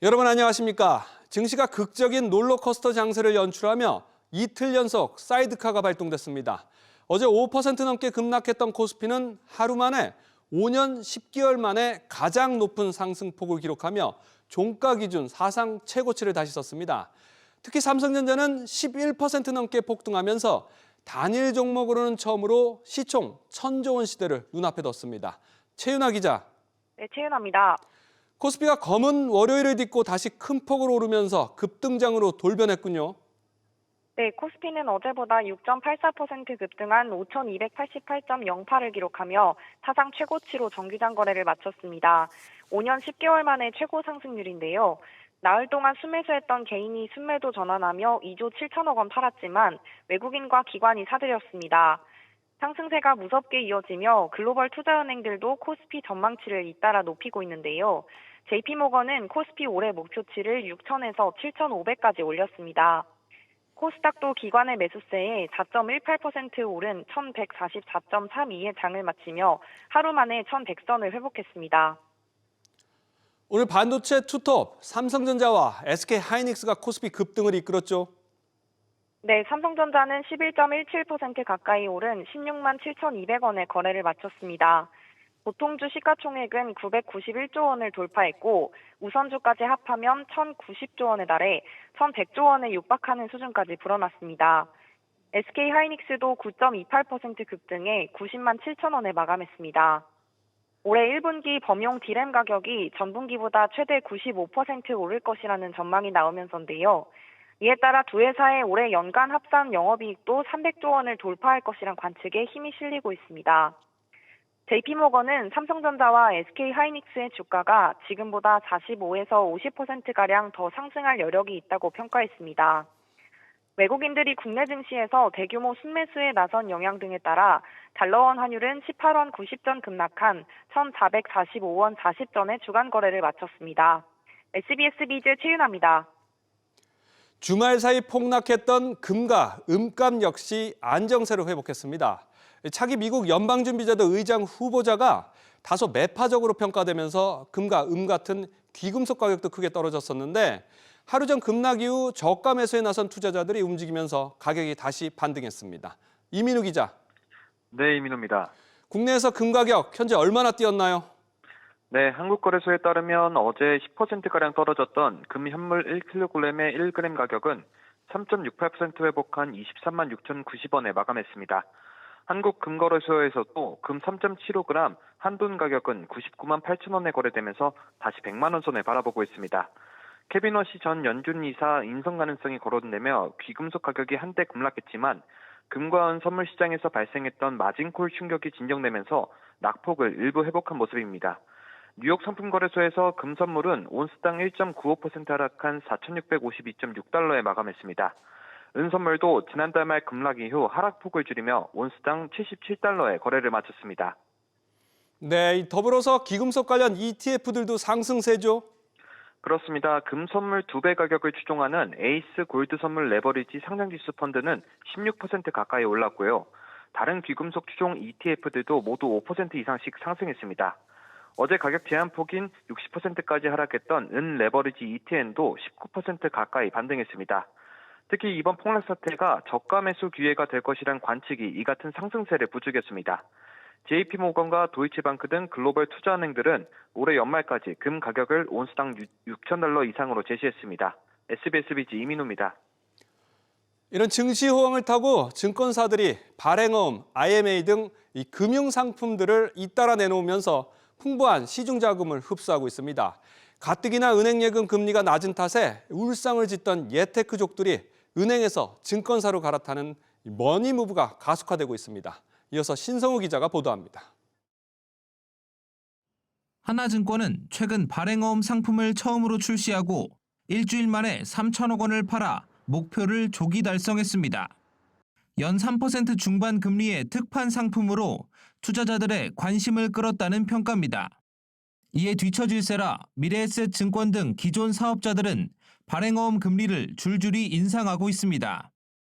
여러분 안녕하십니까? 증시가 극적인 롤러코스터 장세를 연출하며 이틀 연속 사이드카가 발동됐습니다. 어제 5% 넘게 급락했던 코스피는 하루 만에 5년 10개월 만에 가장 높은 상승폭을 기록하며 종가 기준 사상 최고치를 다시 썼습니다. 특히 삼성전자는 11% 넘게 폭등하면서 단일 종목으로는 처음으로 시총 1,000조 원 시대를 눈앞에 뒀습니다. 최윤아 기자. 네, 최윤아입니다. 코스피가 검은 월요일을 딛고 다시 큰 폭으로 오르면서 급등장으로 돌변했군요. 네, 코스피는 어제보다 6.84% 급등한 5,288.08을 기록하며 사상 최고치로 정기장 거래를 마쳤습니다. 5년 10개월 만에 최고 상승률인데요. 나흘 동안 순매수했던 개인이 순매도 전환하며 2조 7천억 원 팔았지만 외국인과 기관이 사들였습니다. 상승세가 무섭게 이어지며 글로벌 투자은행들도 코스피 전망치를 잇따라 높이고 있는데요. JP모건은 코스피 올해 목표치를 6,000에서 7,500까지 올렸습니다. 코스닥도 기관의 매수세에 4.18% 오른 1,144.32의 장을 마치며 하루 만에 1,100선을 회복했습니다. 오늘 반도체 투톱 삼성전자와 SK하이닉스가 코스피 급등을 이끌었죠. 네, 삼성전자는 11.17% 가까이 오른 16만 7,200원의 거래를 마쳤습니다. 보통주 시가총액은 991조 원을 돌파했고 우선주까지 합하면 1,090조 원에 달해 1,100조 원에 육박하는 수준까지 불어났습니다. SK하이닉스도 9.28% 급등해 90만 7천 원에 마감했습니다. 올해 1분기 범용 D램 가격이 전분기보다 최대 95% 오를 것이라는 전망이 나오면서인데요. 이에 따라 두 회사의 올해 연간 합산 영업이익도 300조 원을 돌파할 것이란 관측에 힘이 실리고 있습니다. JP모건은 삼성전자와 SK하이닉스의 주가가 지금보다 45에서 50%가량 더 상승할 여력이 있다고 평가했습니다. 외국인들이 국내 증시에서 대규모 순매수에 나선 영향 등에 따라 달러원 환율은 18원 90전 급락한 1,445원 40전의 주간 거래를 마쳤습니다. SBS 비즈 최윤아입니다. 주말 사이 폭락했던 금과 음값 역시 안정세로 회복했습니다. 차기 미국 연방준비제도 의장 후보자가 다소 매파적으로 평가되면서 금과 음 같은 귀금속 가격도 크게 떨어졌었는데 하루 전 급락 이후 저가 매수에 나선 투자자들이 움직이면서 가격이 다시 반등했습니다. 이민우 기자. 네, 이민우입니다. 국내에서 금 가격 현재 얼마나 뛰었나요? 네, 한국거래소에 따르면 어제 10%가량 떨어졌던 금 현물 1kg의 1g 가격은 3.68% 회복한 23만 6,090원에 마감했습니다. 한국금거래소에서도 금 3.75g 한돈 가격은 99만 8천 원에 거래되면서 다시 100만 원 선을 바라보고 있습니다. 케빈 워시 전 연준 이사 인선 가능성이 거론되며 귀금속 가격이 한때 급락했지만 금과 은 선물 시장에서 발생했던 마진콜 충격이 진정되면서 낙폭을 일부 회복한 모습입니다. 뉴욕 상품거래소에서 금 선물은 온스당 1.95% 하락한 4,652.6달러에 마감했습니다. 은 선물도 지난달 말 급락 이후 하락폭을 줄이며 온스당 77달러에 거래를 마쳤습니다. 네, 더불어서 귀금속 관련 ETF들도 상승세죠. 그렇습니다. 금 선물 2배 가격을 추종하는 에이스 골드 선물 레버리지 상장지수 펀드는 16% 가까이 올랐고요. 다른 귀금속 추종 ETF들도 모두 5% 이상씩 상승했습니다. 어제 가격 제한폭인 60%까지 하락했던 은 레버리지 ETN도 19% 가까이 반등했습니다. 특히 이번 폭락 사태가 저가 매수 기회가 될 것이란 관측이 이 같은 상승세를 부추겼습니다. JP모건과 도이치방크 등 글로벌 투자은행들은 올해 연말까지 금 가격을 온스당 6,000달러 이상으로 제시했습니다. SBS 비즈 이민우입니다. 이런 증시 호황을 타고 증권사들이 발행어음, IMA 등 이 금융 상품들을 잇따라 내놓으면서 풍부한 시중 자금을 흡수하고 있습니다. 가뜩이나 은행 예금 금리가 낮은 탓에 울상을 짓던 예테크족들이 은행에서 증권사로 갈아타는 머니무브가 가속화되고 있습니다. 이어서 신성우 기자가 보도합니다. 하나증권은 최근 발행어음 상품을 처음으로 출시하고 일주일 만에 3천억 원을 팔아 목표를 조기 달성했습니다. 연 3% 중반 금리의 특판 상품으로 투자자들의 관심을 끌었다는 평가입니다. 이에 뒤처질세라 미래에셋 증권 등 기존 사업자들은 발행어음 금리를 줄줄이 인상하고 있습니다.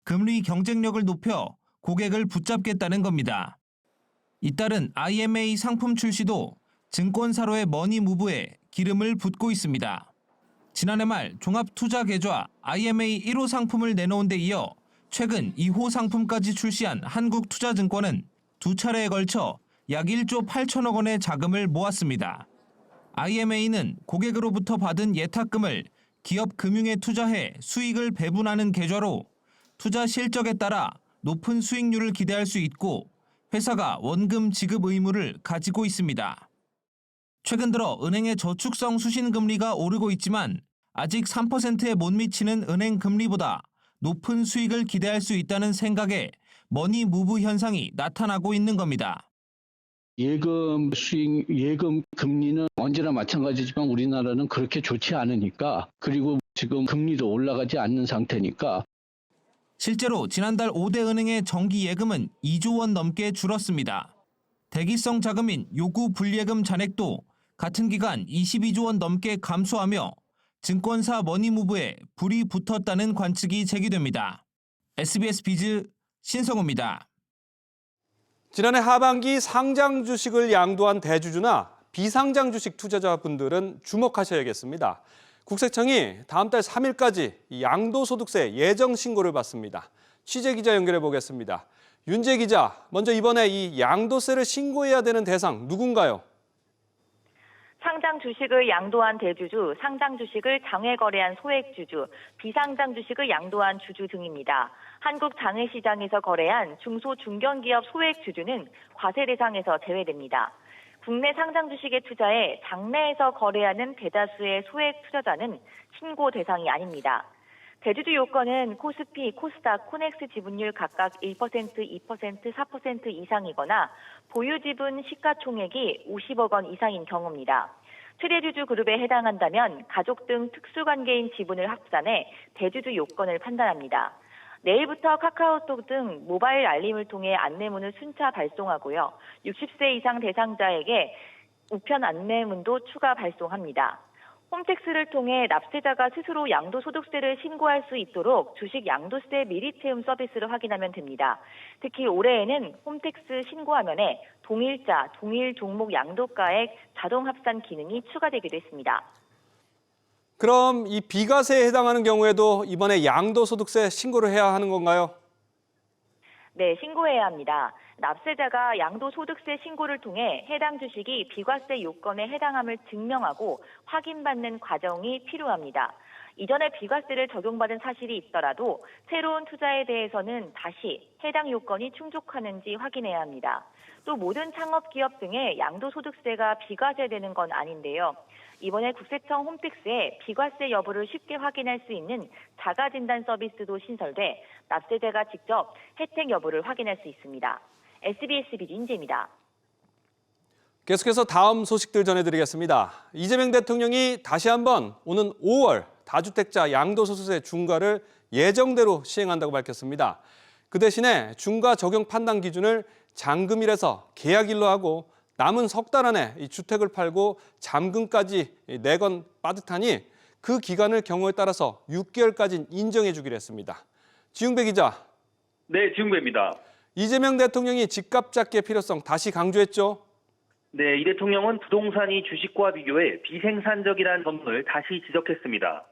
금리 경쟁력을 높여 고객을 붙잡겠다는 겁니다. 잇따른 IMA 상품 출시도 증권사로의 머니무브에 기름을 붓고 있습니다. 지난해 말 종합투자계좌 IMA 1호 상품을 내놓은 데 이어 최근 2호 상품까지 출시한 한국투자증권은 두 차례에 걸쳐 약 1조 8천억 원의 자금을 모았습니다. IMA는 고객으로부터 받은 예탁금을 기업 금융에 투자해 수익을 배분하는 계좌로 투자 실적에 따라 높은 수익률을 기대할 수 있고 회사가 원금 지급 의무를 가지고 있습니다. 최근 들어 은행의 저축성 수신금리가 오르고 있지만 아직 3%에 못 미치는 은행 금리보다 높은 수익을 기대할 수 있다는 생각에 머니 무브 현상이 나타나고 있는 겁니다. 예금 수익, 예금 금리는 언제나 마찬가지지만 우리나라는 그렇게 좋지 않으니까, 그리고 지금 금리도 올라가지 않는 상태니까. 실제로 지난달 5대 은행의 정기 예금은 2조 원 넘게 줄었습니다. 대기성 자금인 요구 불예금 잔액도 같은 기간 22조 원 넘게 감소하며 증권사 머니무브에 불이 붙었다는 관측이 제기됩니다. SBS 비즈 신성우입니다. 지난해 하반기 상장 주식을 양도한 대주주나 비상장 주식 투자자분들은 주목하셔야겠습니다. 국세청이 다음 달 3일까지 양도소득세 예정 신고를 받습니다. 취재 기자 연결해 보겠습니다. 윤재 기자, 먼저 이번에 이 양도세를 신고해야 되는 대상 누군가요? 상장 주식을 양도한 대주주, 상장 주식을 장외 거래한 소액주주, 비상장 주식을 양도한 주주 등입니다. 한국 장외시장에서 거래한 중소 중견기업 소액주주는 과세 대상에서 제외됩니다. 국내 상장 주식에 투자해 장내에서 거래하는 대다수의 소액 투자자는 신고 대상이 아닙니다. 대주주 요건은 코스피, 코스닥, 코넥스 지분율 각각 1%, 2%, 4% 이상이거나 보유 지분 시가총액이 50억 원 이상인 경우입니다. 최대주주 그룹에 해당한다면 가족 등 특수관계인 지분을 합산해 대주주 요건을 판단합니다. 내일부터 카카오톡 등 모바일 알림을 통해 안내문을 순차 발송하고요. 60세 이상 대상자에게 우편 안내문도 추가 발송합니다. 홈택스를 통해 납세자가 스스로 양도소득세를 신고할 수 있도록 주식 양도세 미리 채움 서비스를 확인하면 됩니다. 특히 올해에는 홈택스 신고 화면에 동일자, 동일 종목 양도가액 자동 합산 기능이 추가되기도 했습니다. 그럼 이 비과세에 해당하는 경우에도 이번에 양도소득세 신고를 해야 하는 건가요? 네, 신고해야 합니다. 납세자가 양도소득세 신고를 통해 해당 주식이 비과세 요건에 해당함을 증명하고 확인받는 과정이 필요합니다. 이전에 비과세를 적용받은 사실이 있더라도 새로운 투자에 대해서는 다시 해당 요건이 충족하는지 확인해야 합니다. 또 모든 창업기업 등의 양도소득세가 비과세되는 건 아닌데요. 이번에 국세청 홈택스에 비과세 여부를 쉽게 확인할 수 있는 자가진단 서비스도 신설돼 납세자가 직접 혜택 여부를 확인할 수 있습니다. SBS 비즈 인재입니다. 계속해서 다음 소식들 전해드리겠습니다. 이재명 대통령이 다시 한번 오는 5월 다주택자 양도소득세 중과를 예정대로 시행한다고 밝혔습니다. 그 대신에 중과 적용 판단 기준을 잔금일에서 계약일로 하고 남은 석 달 안에 이 주택을 팔고 잔금까지 내건 빠듯하니 그 기간을 경우에 따라서 6개월까지 인정해 주기로 했습니다. 지웅배 기자. 네, 지웅배입니다. 이재명 대통령이 집값 잡기의 필요성 다시 강조했죠. 네, 이 대통령은 부동산이 주식과 비교해 비생산적이라는 점을 다시 지적했습니다.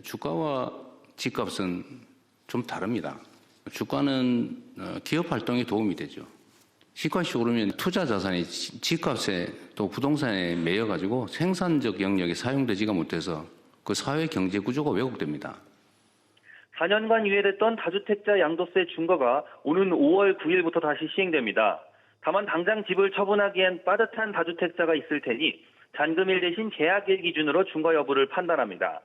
주가와 집값은 좀 다릅니다. 주가는 기업 활동에 도움이 되죠. 집값이 오르면 투자 자산이 집값에 또 부동산에 매여가지고 생산적 영역에 사용되지가 못해서 그 사회 경제 구조가 왜곡됩니다. 4년간 유예됐던 다주택자 양도세 중과가 오는 5월 9일부터 다시 시행됩니다. 다만 당장 집을 처분하기엔 빠듯한 다주택자가 있을 테니 잔금일 대신 계약일 기준으로 중과 여부를 판단합니다.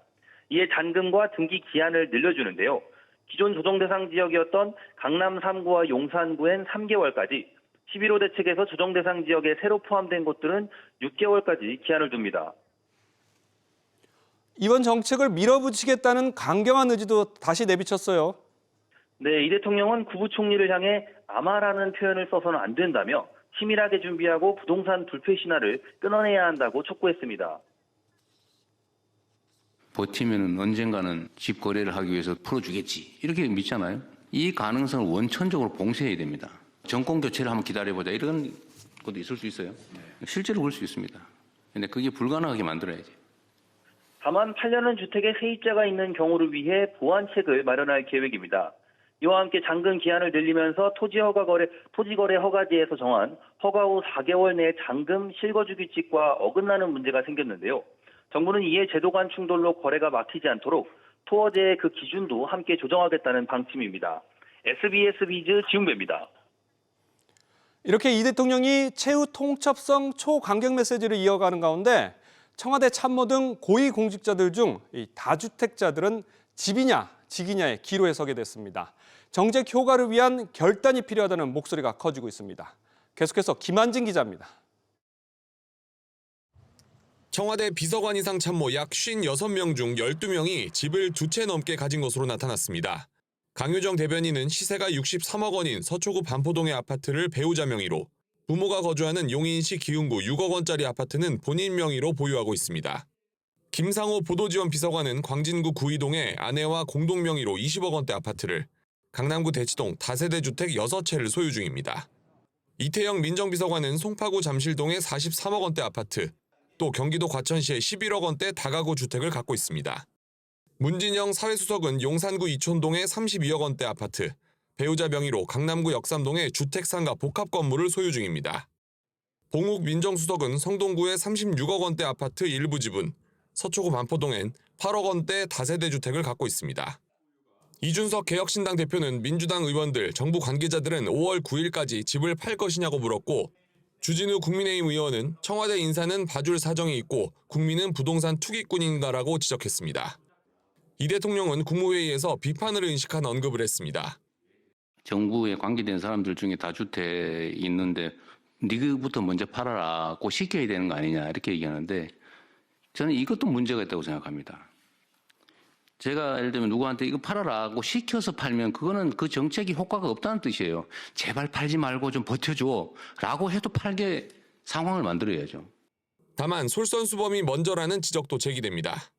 이에 잔금과 등기 기한을 늘려주는데요. 기존 조정 대상 지역이었던 강남 3구와 용산구엔 3개월까지, 11호 대책에서 조정 대상 지역에 새로 포함된 곳들은 6개월까지 기한을 둡니다. 이번 정책을 밀어붙이겠다는 강경한 의지도 다시 내비쳤어요. 네, 이 대통령은 국무총리를 향해 아마라는 표현을 써서는 안 된다며 치밀하게 준비하고 부동산 불패 신화를 끊어내야 한다고 촉구했습니다. 버티면 언젠가는 집 거래를 하기 위해서 풀어주겠지 이렇게 믿잖아요. 이 가능성을 원천적으로 봉쇄해야 됩니다. 정권 교체를 한번 기다려보자 이런 것도 있을 수 있어요. 실제로 그럴 수 있습니다. 근데 그게 불가능하게 만들어야지. 다만 팔려는 주택에 세입자가 있는 경우를 위해 보완책을 마련할 계획입니다. 이와 함께 잔금 기한을 늘리면서 토지거래 허가제에서 정한 허가 후 4개월 내에 잔금 실거주 규칙과 어긋나는 문제가 생겼는데요. 정부는 이에 제도 간 충돌로 거래가 막히지 않도록 토어제의 그 기준도 함께 조정하겠다는 방침입니다. SBS 비즈 지웅배입니다. 이렇게 이 대통령이 최후 통첩성 초강경 메시지를 이어가는 가운데 청와대 참모 등 고위 공직자들 중 이 다주택자들은 집이냐 직이냐의 기로에 서게 됐습니다. 정책 효과를 위한 결단이 필요하다는 목소리가 커지고 있습니다. 계속해서 김한진 기자입니다. 청와대 비서관 이상 참모 약 56명 중 12명이 집을 2채 넘게 가진 것으로 나타났습니다. 강유정 대변인은 시세가 63억 원인 서초구 반포동의 아파트를 배우자 명의로, 부모가 거주하는 용인시 기흥구 6억 원짜리 아파트는 본인 명의로 보유하고 있습니다. 김상호 보도지원 비서관은 광진구 구이동의 아내와 공동 명의로 20억 원대 아파트를, 강남구 대치동 다세대 주택 6채를 소유 중입니다. 이태영 민정비서관은 송파구 잠실동의 43억 원대 아파트, 또 경기도 과천시의 11억 원대 다가구 주택을 갖고 있습니다. 문진영 사회수석은 용산구 이촌동의 32억 원대 아파트, 배우자 명의로 강남구 역삼동의 주택상가 복합 건물을 소유 중입니다. 봉욱 민정수석은 성동구의 36억 원대 아파트 일부 지분, 서초구 반포동엔 8억 원대 다세대 주택을 갖고 있습니다. 이준석 개혁신당 대표는 민주당 의원들, 정부 관계자들은 5월 9일까지 집을 팔 것이냐고 물었고, 주진우 국민의힘 의원은 청와대 인사는 봐줄 사정이 있고 국민은 부동산 투기꾼인가라고 지적했습니다. 이 대통령은 국무회의에서 비판을 인식한 언급을 했습니다. 정부에 관계된 사람들 중에 다주택 있는데 니그부터 먼저 팔아라고 시켜야 되는 거 아니냐 이렇게 얘기하는데 저는 이것도 문제가 있다고 생각합니다. 제가 예를 들면 누구한테 이거 팔아라고 시켜서 팔면 그거는 그 정책이 효과가 없다는 뜻이에요. 제발 팔지 말고 좀 버텨줘 라고 해도 팔게 상황을 만들어야죠. 다만 솔선수범이 먼저라는 지적도 제기됩니다.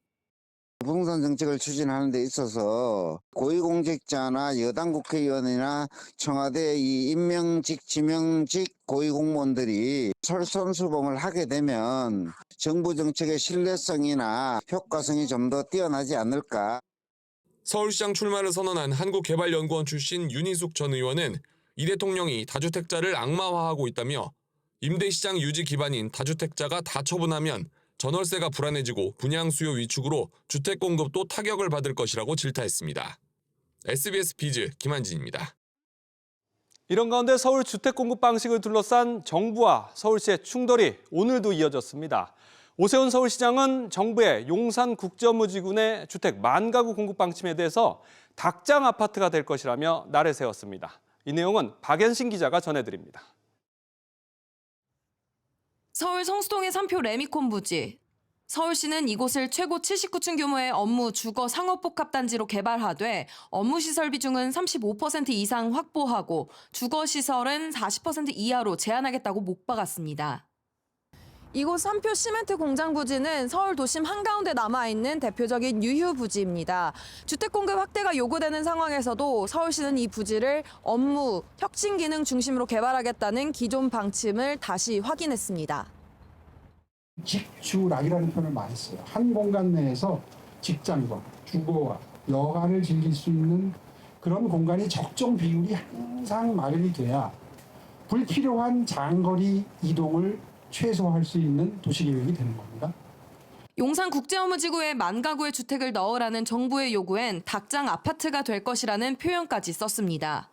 부동산 정책을 추진하는 데 있어서 고위공직자나 여당 국회의원이나 청와대 이 임명직, 지명직 고위공무원들이 솔선수범을 하게 되면 정부 정책의 신뢰성이나 효과성이 좀 더 뛰어나지 않을까. 서울시장 출마를 선언한 한국개발연구원 출신 윤희숙 전 의원은 이 대통령이 다주택자를 악마화하고 있다며 임대시장 유지 기반인 다주택자가 다 처분하면 전월세가 불안해지고 분양 수요 위축으로 주택 공급도 타격을 받을 것이라고 질타했습니다. SBS 비즈 김한진입니다. 이런 가운데 서울 주택 공급 방식을 둘러싼 정부와 서울시의 충돌이 오늘도 이어졌습니다. 오세훈 서울시장은 정부의 용산 국제업무지구내 주택 만가구 공급 방침에 대해서 닭장 아파트가 될 것이라며 날을 세웠습니다. 이 내용은 박연신 기자가 전해드립니다. 서울 성수동의 3표 레미콘 부지. 서울시는 이곳을 최고 79층 규모의 업무 주거 상업복합단지로 개발하되 업무 시설 비중은 35% 이상 확보하고 주거 시설은 40% 이하로 제한하겠다고 못 박았습니다. 이곳 3표 시멘트 공장 부지는 서울 도심 한가운데 남아있는 대표적인 유휴 부지입니다. 주택 공급 확대가 요구되는 상황에서도 서울시는 이 부지를 업무, 혁신 기능 중심으로 개발하겠다는 기존 방침을 다시 확인했습니다. 직주락이라는 표현을 많이 써요. 한 공간 내에서 직장과 주거와 여가를 즐길 수 있는 그런 공간이 적정 비율이 항상 마련이 돼야 불필요한 장거리 이동을 최소화할 수 있는 도시계획이 되는 겁니다. 용산 국제업무지구에 만가구의 주택을 넣으라는 정부의 요구엔 닭장 아파트가 될 것이라는 표현까지 썼습니다.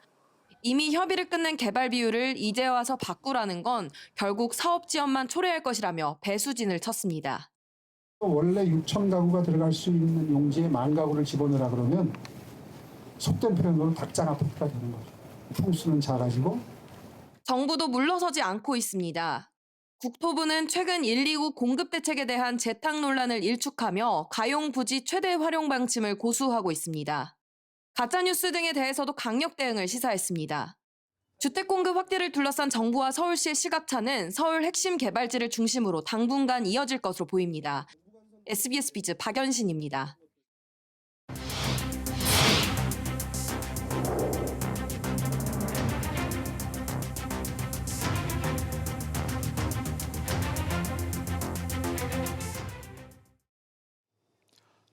이미 협의를 끝낸 개발 비율을 이제 와서 바꾸라는 건 결국 사업 지원만 초래할 것이라며 배수진을 쳤습니다. 원래 6천 가구가 들어갈 수 있는 용지에 만 가구를 집어넣으라 그러면 속된 표현으로 닭장 아파트가 되는 거죠. 풍수는 작아지고. 정부도 물러서지 않고 있습니다. 국토부는 최근 129 공급 대책에 대한 재탕 논란을 일축하며 가용 부지 최대 활용 방침을 고수하고 있습니다. 가짜뉴스 등에 대해서도 강력 대응을 시사했습니다. 주택 공급 확대를 둘러싼 정부와 서울시의 시각차는 서울 핵심 개발지를 중심으로 당분간 이어질 것으로 보입니다. SBS 비즈 박연신입니다.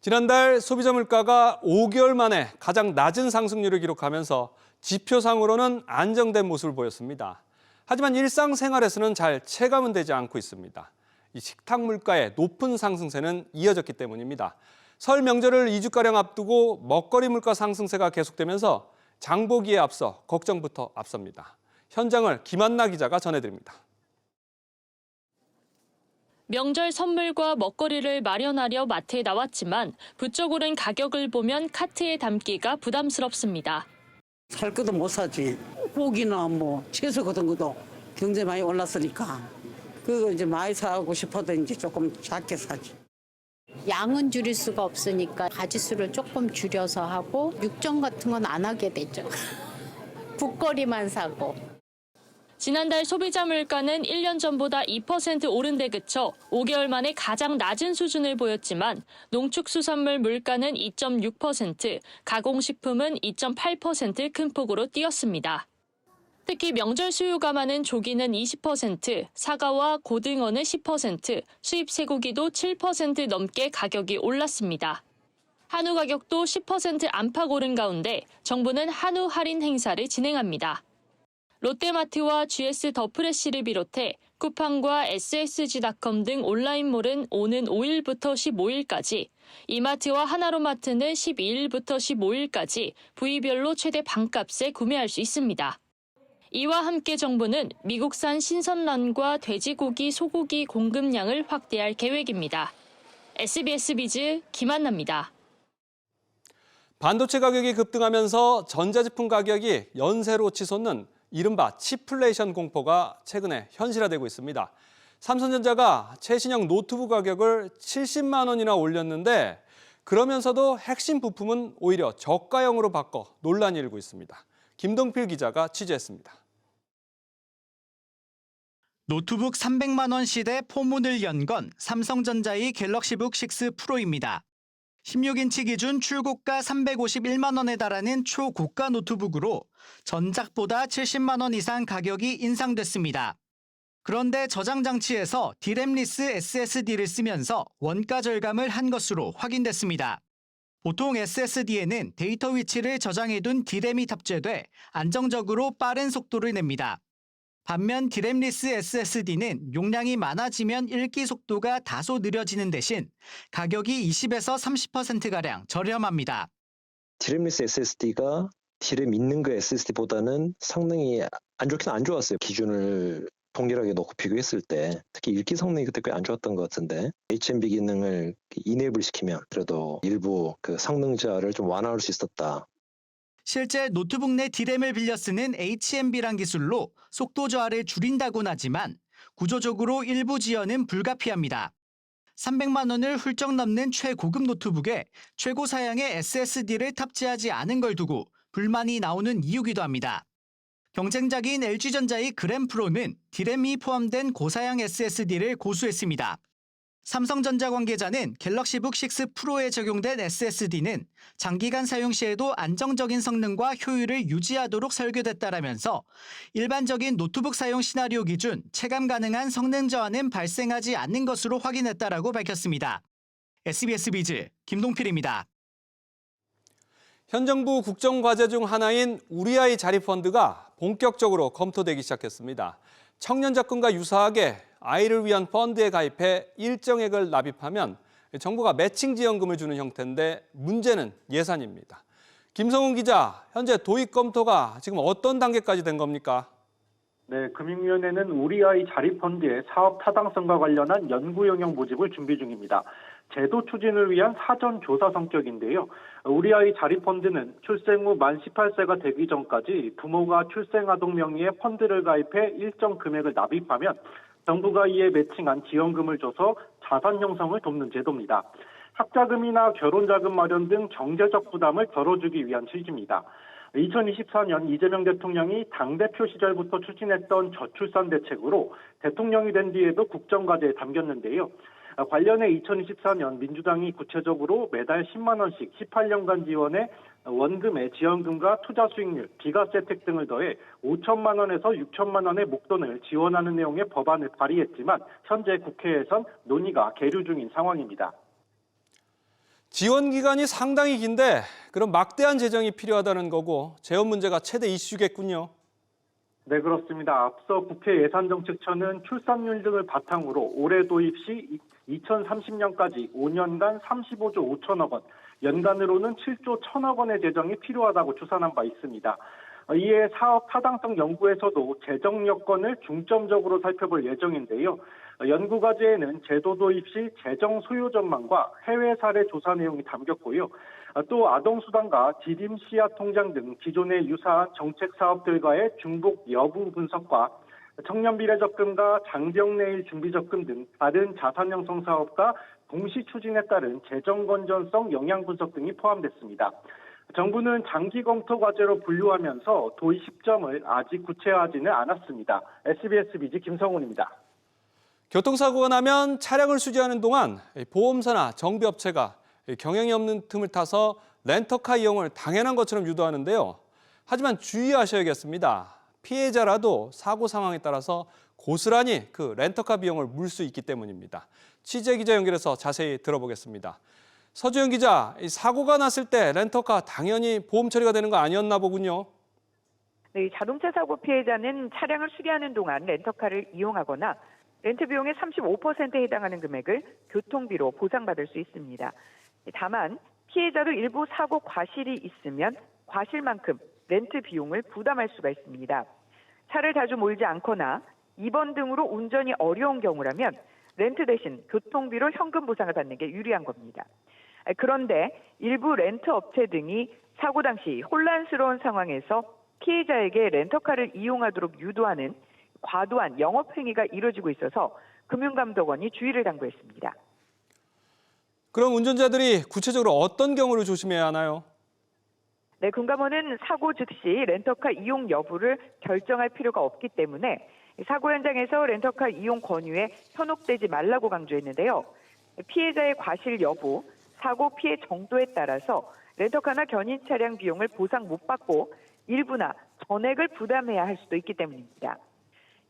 지난달 소비자 물가가 5개월 만에 가장 낮은 상승률을 기록하면서 지표상으로는 안정된 모습을 보였습니다. 하지만 일상생활에서는 잘 체감은 되지 않고 있습니다. 이 식탁 물가의 높은 상승세는 이어졌기 때문입니다. 설 명절을 2주가량 앞두고 먹거리 물가 상승세가 계속되면서 장보기에 앞서 걱정부터 앞섭니다. 현장을 김한나 기자가 전해드립니다. 명절 선물과 먹거리를 마련하려 마트에 나왔지만 부쩍 오른 가격을 보면 카트에 담기가 부담스럽습니다. 살 것도 못 사지. 고기나 뭐 채소 같은 것도 굉장히 많이 올랐으니까 그거 이제 많이 사고 싶어도 이제 조금 작게 사지. 양은 줄일 수가 없으니까 가지수를 조금 줄여서 하고 육전 같은 건 안 하게 되죠. 국거리만 사고. 지난달 소비자 물가는 1년 전보다 2% 오른 데 그쳐 5개월 만에 가장 낮은 수준을 보였지만 농축수산물 물가는 2.6%, 가공식품은 2.8% 큰 폭으로 뛰었습니다. 특히 명절 수요가 많은 조기는 20%, 사과와 고등어는 10%, 수입 쇠고기도 7% 넘게 가격이 올랐습니다. 한우 가격도 10% 안팎 오른 가운데 정부는 한우 할인 행사를 진행합니다. 롯데마트와 GS 더 프레시를 비롯해 쿠팡과 SSG닷컴 등 온라인몰은 오는 5일부터 15일까지, 이마트와 하나로마트는 12일부터 15일까지 부위별로 최대 반값에 구매할 수 있습니다. 이와 함께 정부는 미국산 신선란과 돼지고기, 소고기 공급량을 확대할 계획입니다. SBS 비즈 김한나입니다. 반도체 가격이 급등하면서 전자제품 가격이 연쇄로 치솟는 이른바 치플레이션 공포가 최근에 현실화되고 있습니다. 삼성전자가 최신형 노트북 가격을 70만 원이나 올렸는데 그러면서도 핵심 부품은 오히려 저가형으로 바꿔 논란이 일고 있습니다. 김동필 기자가 취재했습니다. 노트북 300만 원 시대 포문을 연 건 삼성전자의 갤럭시북 6 프로입니다. 16인치 기준 출고가 351만 원에 달하는 초고가 노트북으로 전작보다 70만 원 이상 가격이 인상됐습니다. 그런데 저장 장치에서 디램리스 SSD를 쓰면서 원가 절감을 한 것으로 확인됐습니다. 보통 SSD에는 데이터 위치를 저장해둔 디램이 탑재돼 안정적으로 빠른 속도를 냅니다. 반면 디램리스 SSD는 용량이 많아지면 읽기 속도가 다소 느려지는 대신 가격이 20에서 30%가량 저렴합니다. 디램리스 SSD가 디램 있는 그 SSD보다는 성능이 안 좋긴 안 좋았어요. 기준을 동일하게 놓고 비교했을 때 특히 읽기 성능이 그때 꽤 안 좋았던 것 같은데 HMB 기능을 이네이블 시키면 그래도 일부 그 성능자를 좀 완화할 수 있었다. 실제 노트북 내 디램을 빌려 쓰는 HMB란 기술로 속도 저하를 줄인다곤 하지만 구조적으로 일부 지연은 불가피합니다. 300만 원을 훌쩍 넘는 최고급 노트북에 최고 사양의 SSD를 탑재하지 않은 걸 두고 불만이 나오는 이유기도 합니다. 경쟁작인 LG전자의 그램프로는 디램이 포함된 고사양 SSD를 고수했습니다. 삼성전자 관계자는 갤럭시북 6 프로에 적용된 SSD는 장기간 사용 시에도 안정적인 성능과 효율을 유지하도록 설계됐다라면서 일반적인 노트북 사용 시나리오 기준 체감 가능한 성능 저하는 발생하지 않는 것으로 확인했다라고 밝혔습니다. SBS 비즈 김동필입니다. 현 정부 국정과제 중 하나인 우리 아이 자립펀드가 본격적으로 검토되기 시작했습니다. 청년 적금과 유사하게 아이를 위한 펀드에 가입해 일정액을 납입하면 정부가 매칭 지원금을 주는 형태인데 문제는 예산입니다. 김성훈 기자, 현재 도입 검토가 지금 어떤 단계까지 된 겁니까? 네, 금융위원회는 우리 아이 자립펀드의 사업 타당성과 관련한 연구 영역 모집을 준비 중입니다. 제도 추진을 위한 사전 조사 성격인데요. 우리 아이 자립펀드는 출생 후 만 18세가 되기 전까지 부모가 출생아동 명의의 펀드를 가입해 일정 금액을 납입하면 정부가 이에 매칭한 지원금을 줘서 자산 형성을 돕는 제도입니다. 학자금이나 결혼자금 마련 등 경제적 부담을 덜어주기 위한 취지입니다. 2024년 이재명 대통령이 당대표 시절부터 추진했던 저출산 대책으로 대통령이 된 뒤에도 국정과제에 담겼는데요. 관련해 2024년 민주당이 구체적으로 매달 10만 원씩 18년간 지원해 원금의 지원금과 투자 수익률, 비과세 혜택 등을 더해 5천만 원에서 6천만 원의 목돈을 지원하는 내용의 법안을 발의했지만 현재 국회에선 논의가 계류 중인 상황입니다. 지원 기간이 상당히 긴데 그럼 막대한 재정이 필요하다는 거고 재원 문제가 최대 이슈겠군요. 네, 그렇습니다. 앞서 국회 예산정책처는 출산율 등을 바탕으로 올해 도입 시 2030년까지 5년간 35조 5천억 원, 연간으로는 7조 1천억 원의 재정이 필요하다고 추산한 바 있습니다. 이에 사업 타당성 연구에서도 재정 여건을 중점적으로 살펴볼 예정인데요. 연구 과제에는 제도 도입 시 재정 소요 전망과 해외 사례 조사 내용이 담겼고요. 또 아동수당과 디딤 씨앗 통장 등 기존의 유사한 정책 사업들과의 중복 여부 분석과 청년 비례적금과 장병내일 준비적금 등 다른 자산 형성 사업과 동시 추진에 따른 재정 건전성 영향 분석 등이 포함됐습니다. 정부는 장기 검토 과제로 분류하면서 도입 시점을 아직 구체화하지는 않았습니다. SBS BG 김성훈입니다. 교통사고가 나면 차량을 수리하는 동안 보험사나 정비업체가 경영이 없는 틈을 타서 렌터카 이용을 당연한 것처럼 유도하는데요. 하지만 주의하셔야겠습니다. 피해자라도 사고 상황에 따라서 고스란히 그 렌터카 비용을 물 수 있기 때문입니다. 취재 기자 연결해서 자세히 들어보겠습니다. 서주영 기자, 사고가 났을 때 렌터카 당연히 보험 처리가 되는 거 아니었나 보군요. 네, 자동차 사고 피해자는 차량을 수리하는 동안 렌터카를 이용하거나 렌트 비용의 35%에 해당하는 금액을 교통비로 보상받을 수 있습니다. 다만 피해자도 일부 사고 과실이 있으면 과실만큼 렌트 비용을 부담할 수가 있습니다. 차를 자주 몰지 않거나 입원 등으로 운전이 어려운 경우라면 렌트 대신 교통비로 현금 보상을 받는 게 유리한 겁니다. 그런데 일부 렌트 업체 등이 사고 당시 혼란스러운 상황에서 피해자에게 렌터카를 이용하도록 유도하는 과도한 영업행위가 이루어지고 있어서 금융감독원이 주의를 당부했습니다. 그럼 운전자들이 구체적으로 어떤 경우를 조심해야 하나요? 네, 금감원은 사고 즉시 렌터카 이용 여부를 결정할 필요가 없기 때문에 사고 현장에서 렌터카 이용 권유에 현혹되지 말라고 강조했는데요. 피해자의 과실 여부, 사고 피해 정도에 따라서 렌터카나 견인 차량 비용을 보상 못 받고 일부나 전액을 부담해야 할 수도 있기 때문입니다.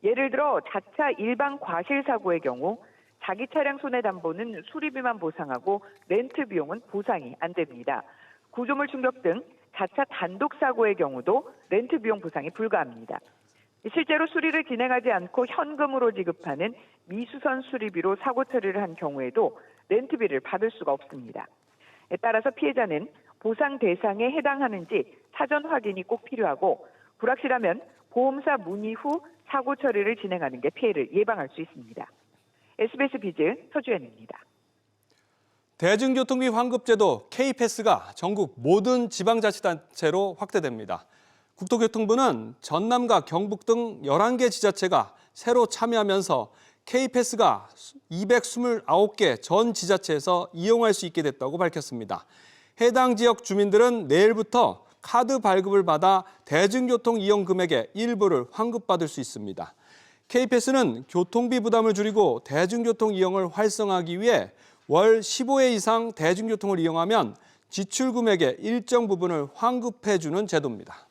예를 들어 자차 일반 과실 사고의 경우 자기 차량 손해담보는 수리비만 보상하고 렌트 비용은 보상이 안 됩니다. 구조물 충격 등 자차 단독 사고의 경우도 렌트 비용 보상이 불가합니다. 실제로 수리를 진행하지 않고 현금으로 지급하는 미수선 수리비로 사고 처리를 한 경우에도 렌트비를 받을 수가 없습니다. 따라서 피해자는 보상 대상에 해당하는지 사전 확인이 꼭 필요하고 불확실하면 보험사 문의 후 사고 처리를 진행하는 게 피해를 예방할 수 있습니다. SBS 비즈 서주연입니다. 대중교통비 환급제도 K패스가 전국 모든 지방자치단체로 확대됩니다. 국토교통부는 전남과 경북 등 11개 지자체가 새로 참여하면서 K패스가 229개 전 지자체에서 이용할 수 있게 됐다고 밝혔습니다. 해당 지역 주민들은 내일부터 카드 발급을 받아 대중교통 이용 금액의 일부를 환급받을 수 있습니다. K패스는 교통비 부담을 줄이고 대중교통 이용을 활성화하기 위해 월 15회 이상 대중교통을 이용하면 지출 금액의 일정 부분을 환급해 주는 제도입니다.